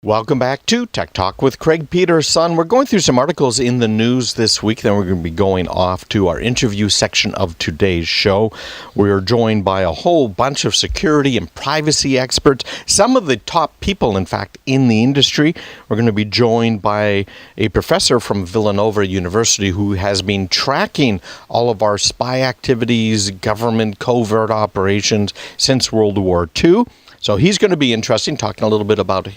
Welcome back to Tech Talk with Craig Peterson. We're going through some articles in the news this week. Then we're going to be going off to our interview section of today's show. We are joined by a whole bunch of security and privacy experts, some of the top people, in fact, in the industry. We're going to be joined by a professor from Villanova University who has been tracking all of our spy activities, government covert operations since World War II. So he's going to be interesting, talking a little bit about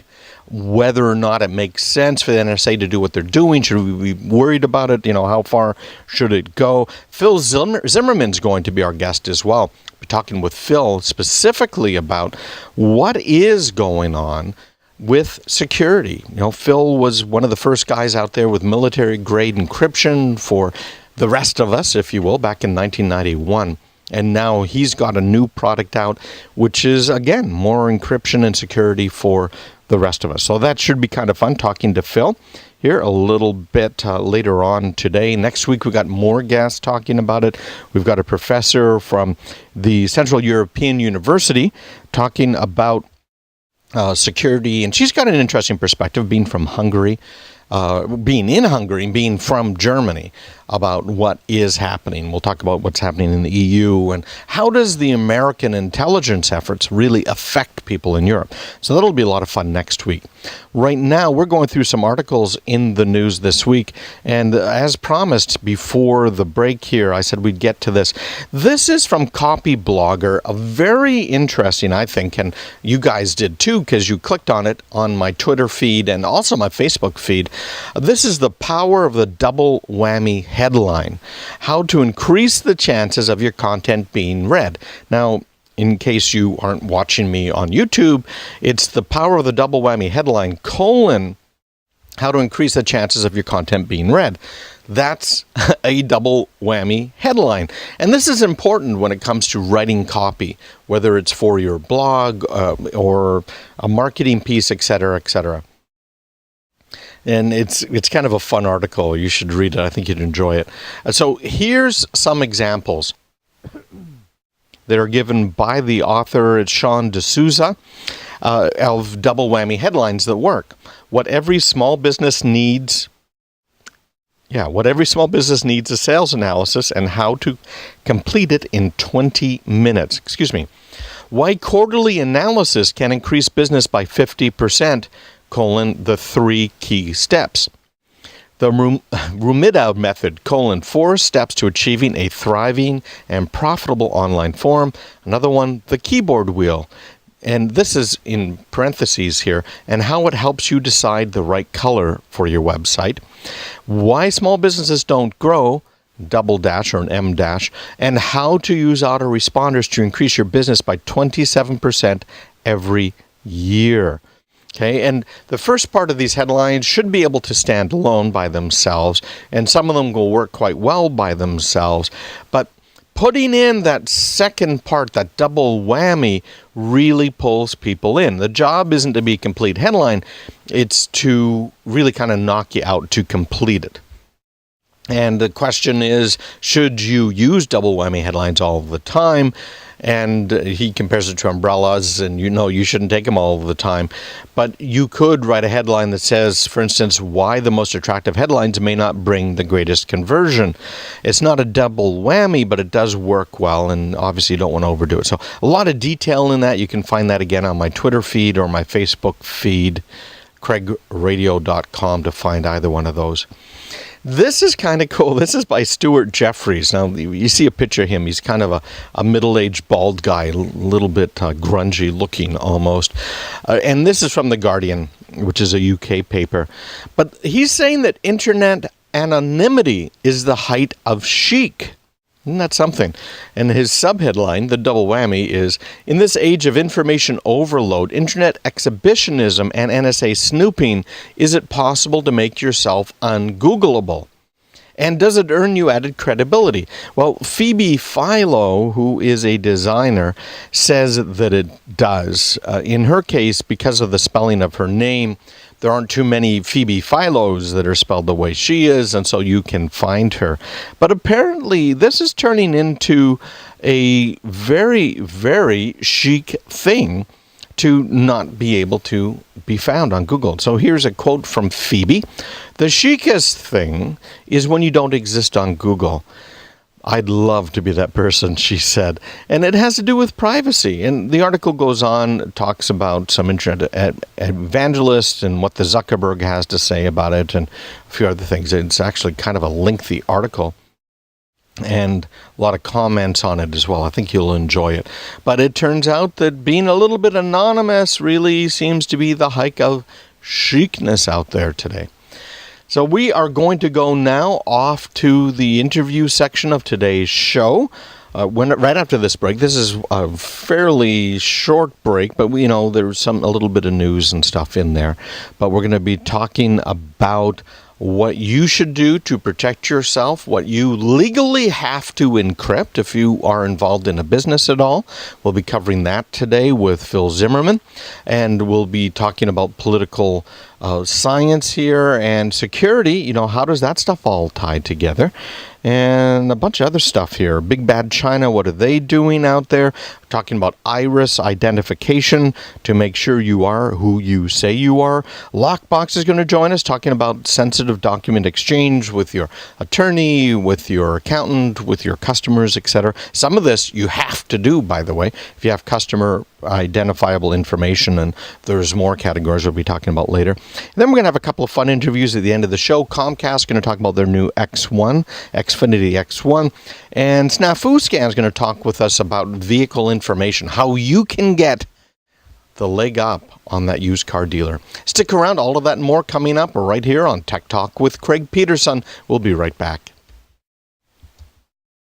whether or not it makes sense for the NSA to do what they're doing. Should we be worried about it? How far should it go? Phil Zimmerman's going to be our guest as well. We're talking with Phil specifically about what is going on with security. Phil was one of the first guys out there with military-grade encryption for the rest of us, if you will, back in 1991. And now he's got a new product out, which is, again, more encryption and security for the rest of us. So that should be kind of fun talking to Phil here a little bit later on today. Next week, we've got more guests talking about it. We've got a professor from the Central European University talking about security. And she's got an interesting perspective, being from Hungary, being in Hungary and being from Germany, about what is happening. We'll talk about what's happening in the EU and how does the American intelligence efforts really affect people in Europe. So that'll be a lot of fun next week. Right now, we're going through some articles in the news this week. And as promised before the break here, I said we'd get to this. This is from Copy Blogger, a very interesting, I think, and you guys did too, because you clicked on it on my Twitter feed and also my Facebook feed. This is the power of the Double-Whammy headline, how to increase the chances of your content being read. Now, in case you aren't watching me on YouTube, it's the power of the Double-Whammy headline, how to increase the chances of your content being read. That's a double whammy headline. And this is important when it comes to writing copy, whether it's for your blog or a marketing piece, etc., etc. And it's kind of a fun article. You should read it. I think you'd enjoy it. So here's some examples that are given by the author. It's Sean D'Souza of Double Whammy headlines that work. What every small business needs. What every small business needs is sales analysis and how to complete it in 20 minutes. Why quarterly analysis can increase business by 50%. The 3 key steps. The Rumidow method, 4 steps to achieving a thriving and profitable online forum. Another one, the keyboard wheel. And this is in parentheses here, and how it helps you decide the right color for your website. Why small businesses don't grow, double dash or an M dash, and how to use autoresponders to increase your business by 27% every year. Okay, and the first part of these headlines should be able to stand alone by themselves, and some of them will work quite well by themselves. But putting in that second part, that double whammy, really pulls people in. The job isn't to be a complete headline, it's to really kind of knock you out to complete it. And the question is, should you use double whammy headlines all the time? And he compares it to umbrellas, and you shouldn't take them all the time. But you could write a headline that says, for instance, why the most attractive headlines may not bring the greatest conversion. It's not a double whammy, but it does work well, and obviously you don't want to overdo it. So a lot of detail in that. You can find that again on my Twitter feed or my Facebook feed, craigradio.com, to find either one of those. This is kind of cool. This is by Stuart Jeffries. Now, you see a picture of him. He's kind of a middle-aged bald guy, a little bit grungy looking almost. And this is from The Guardian, which is a UK paper. But he's saying that internet anonymity is the height of chic. Isn't that something? And his subheadline, the double whammy, is, in this age of information overload, internet exhibitionism, and NSA snooping, is it possible to make yourself ungoogleable? And does it earn you added credibility? Well, Phoebe Philo, who is a designer, says that it does. In her case, because of the spelling of her name, there aren't too many Phoebe Philos that are spelled the way she is, and so you can find her. But apparently, this is turning into a very, very chic thing to not be able to be found on Google. So here's a quote from Phoebe. The chicest thing is when you don't exist on Google. I'd love to be that person, she said. And it has to do with privacy. And the article goes on, talks about some internet evangelists and what the Zuckerberg has to say about it and a few other things. It's actually kind of a lengthy article and a lot of comments on it as well. I think you'll enjoy it. But it turns out that being a little bit anonymous really seems to be the hike of chicness out there today. So we are going to go now off to the interview section of today's show. Right after this break, this is a fairly short break, but there's a little bit of news and stuff in there. But we're going to be talking about what you should do to protect yourself, what you legally have to encrypt if you are involved in a business at all. We'll be covering that today with Phil Zimmerman, and we'll be talking about political science here and security. How does that stuff all tie together? And a bunch of other stuff here. Big Bad China, what are they doing out there? We're talking about iris identification to make sure you are who you say you are. Lockbox is going to join us talking about sensitive document exchange with your attorney, with your accountant, with your customers, etc. Some of this you have to do, by the way, if you have customer identifiable information, and there's more categories we'll be talking about later. And then we're going to have a couple of fun interviews at the end of the show. Comcast is going to talk about their new Xfinity X1, and Snafu Scan is going to talk with us about vehicle information, how you can get the leg up on that used car dealer. Stick around, all of that and more coming up right here on Tech Talk with Craig Peterson. We'll be right back.